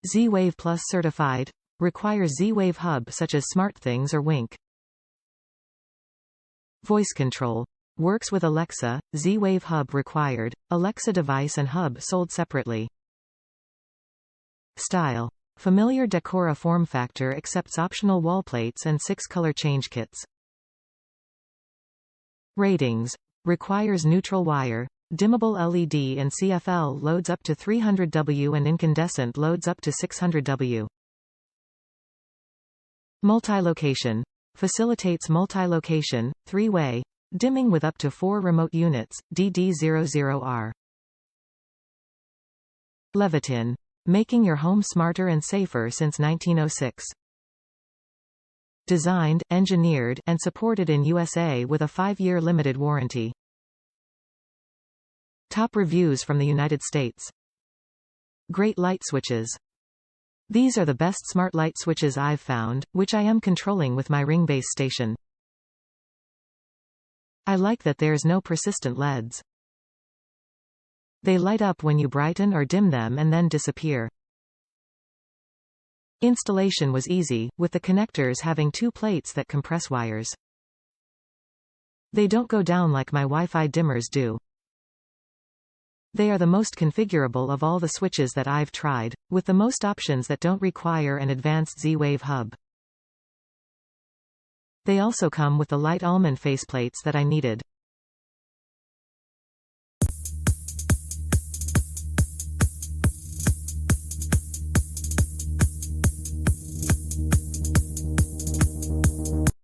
Z-Wave Plus certified. Requires Z-Wave hub such as SmartThings or Wink. Voice control. Works with Alexa. Z-Wave hub required. Alexa device and hub sold separately. Style. Familiar Decora form factor accepts optional wall plates and 6-color change kits. Ratings. Requires neutral wire. Dimmable LED and CFL loads up to 300W and incandescent loads up to 600W. Multi-location. Facilitates multi-location, 3-way, dimming with up to 4 remote units, DD00R. Leviton. Making your home smarter and safer since 1906. Designed, engineered, and supported in USA with a 5-year limited warranty. Top reviews from the United States. Great light switches. These are the best smart light switches I've found, which I am controlling with my ring base station. I like that there's no persistent LEDs. They light up when you brighten or dim them and then disappear. Installation was easy, with the connectors having 2 plates that compress wires. They don't go down like my Wi-Fi dimmers do. They are the most configurable of all the switches that I've tried, with the most options that don't require an advanced Z-Wave hub. They also come with the light almond faceplates that I needed.